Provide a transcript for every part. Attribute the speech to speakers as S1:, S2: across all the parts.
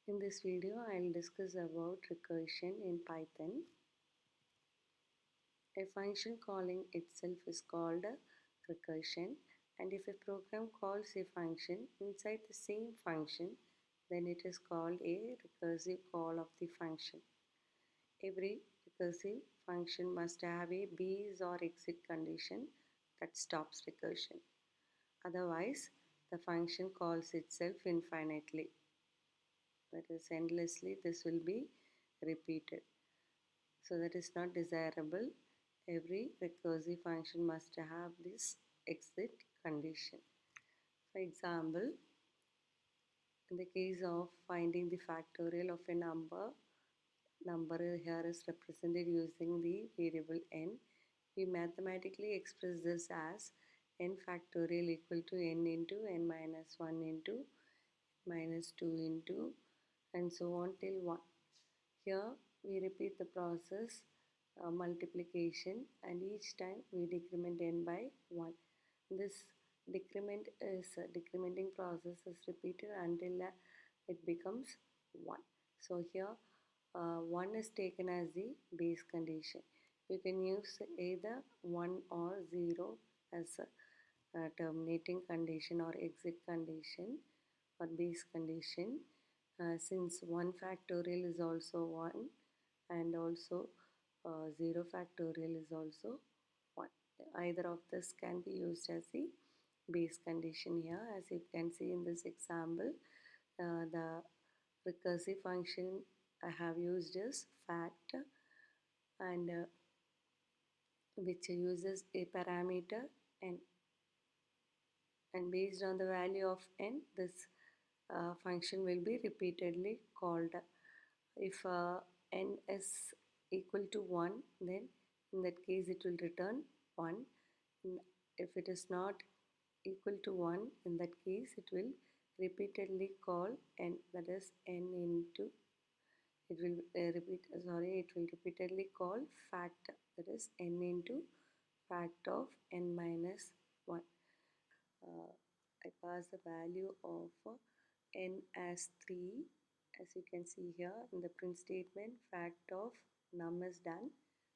S1: In this video, I'll discuss about recursion in Python. A function calling itself is called a recursion, and if a program calls a function inside the same function, then it is called a recursive call of the function. Every recursive function must have a base or exit condition that stops recursion. Otherwise, the function calls itself infinitely. That is, endlessly, this will be repeated. So that is not desirable. Every recursive function must have this exit condition. For example, in the case of finding the factorial of a number here is represented using the variable n. We mathematically express this as n factorial equal to n into n minus 1 into minus 2 into and so on till 1. Here we repeat the process multiplication, and each time we decrement n by 1. This decrementing process is repeated until it becomes 1. So here 1 is taken as the base condition. You can use either 1 or 0 as a terminating condition or exit condition or base condition. Since 1 factorial is also 1 and also 0 factorial is also 1. Either of this can be used as the base condition here. As you can see in this example, the recursive function I have used is fact, and which uses a parameter n, and based on the value of n, this function will be repeatedly called. If n is equal to 1, then in that case it will return 1. If it is not equal to 1, in that case it will repeatedly call n, that is n into, it will repeatedly call fact, that is n into fact of n minus 1. I pass the value of n as 3. As you can see here in the print statement, fact of num is done,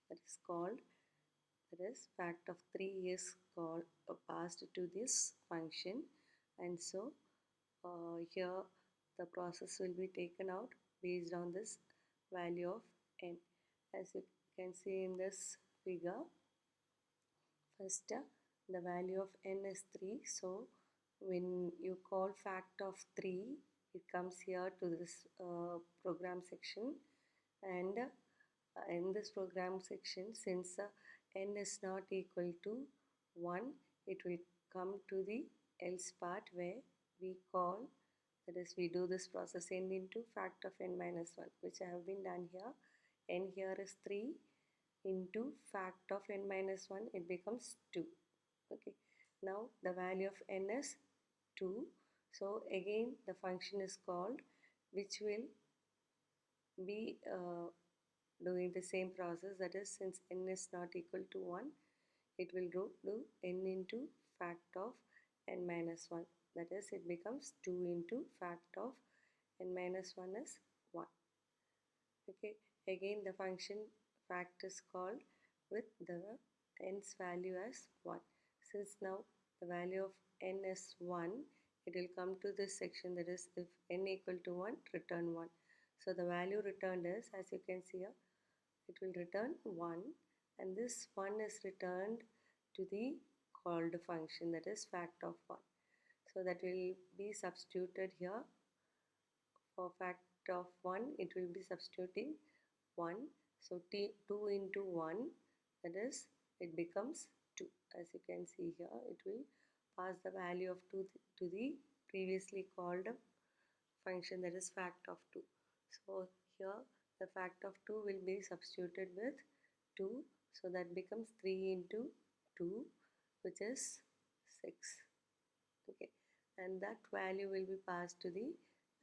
S1: that is called, that is fact of 3 is called passed to this function, and so here the process will be taken out based on this value of n. As you can see in this figure, first the value of n is 3, so when you call fact of 3, it comes here to this program section, and in this program section, since n is not equal to 1, it will come to the else part where we call, that is we do this process n into fact of n minus 1, which I have been done here. N here is 3 into fact of n minus 1, it becomes 2. Okay, now the value of n is 2, so again the function is called, which will be doing the same process, that is since n is not equal to 1, it will do n into fact of n minus 1, that is it becomes 2 into fact of n minus 1 is 1. Okay, again the function fact is called with the n's value as 1. Since now the value of n is 1, it will come to this section, that is if n equal to 1, return 1. So the value returned is, as you can see here, it will return 1, and this 1 is returned to the called function, that is fact of 1. So that will be substituted here. For fact of 1, it will be substituting 1. So 2 into 1, that is it becomes 2. As you can see here, it will pass the value of 2 to the previously called function, that is fact of 2. So here the fact of 2 will be substituted with 2, so that becomes 3 into 2, which is 6. Okay, and that value will be passed to the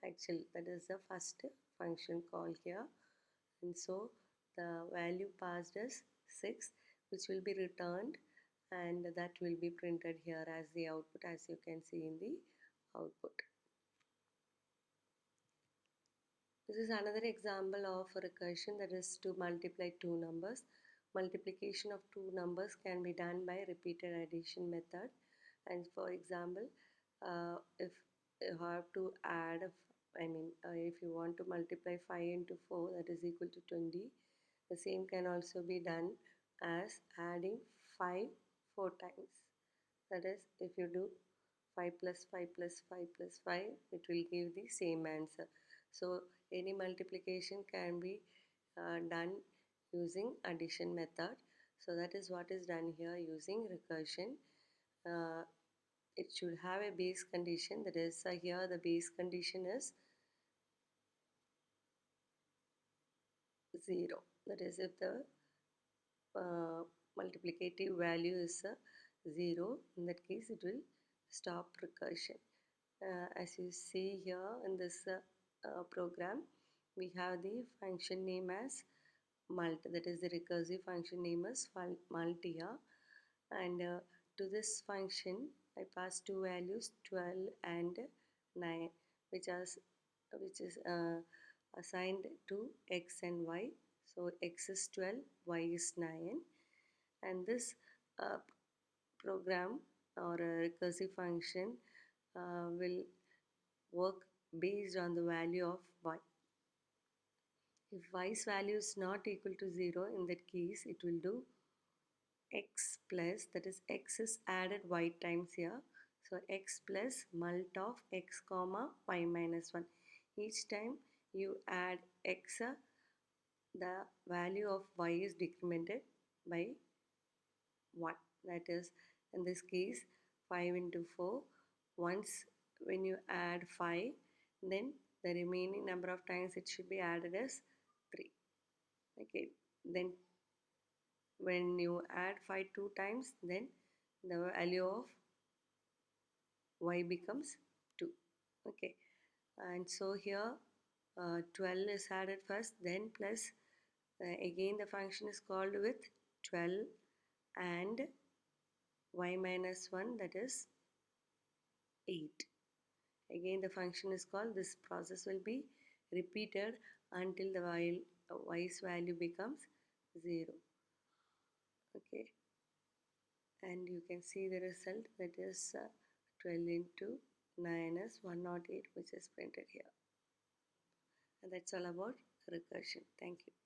S1: actual, that is the first function call here, and so the value passed is 6, which will be returned, and that will be printed here as the output, as you can see in the output. This is another example of a recursion, that is to multiply two numbers. Multiplication of two numbers can be done by repeated addition method. And for example, if you have to add, if you want to multiply 5 into 4, that is equal to 20. The same can also be done as adding 5 4 times. That is, if you do 5 plus 5 plus 5 plus 5, it will give the same answer. So any multiplication can be done using addition method. So that is what is done here using recursion. Uh, it should have a base condition, that is here the base condition is 0. That is, if the multiplicative value is 0, in that case it will stop recursion. As you see here in this program, we have the function name as mult, that is the recursive function name is mult here. And to this function I pass two values, 12 and 9, which is assigned to x and y. So x is 12, y is 9, and this uh, program or a recursive function will work based on the value of y. If y's value is not equal to 0, in that case it will do x plus, that is x is added y times here. So x plus mult of x comma y minus 1. Each time you add x, the value of y is decremented by 1. That is, in this case 5 into 4. Once when you add 5, then the remaining number of times it should be added as 3. Okay, then when you add 5 two times, then the value of y becomes 2. Okay, and so here 12 is added first, then plus again the function is called with 12 and y minus 1, that is 8. Again the function is called, this process will be repeated until the y's value becomes 0. Okay, and you can see the result, that is 12 into 9 is 108, which is printed here. And that's all about recursion. Thank you.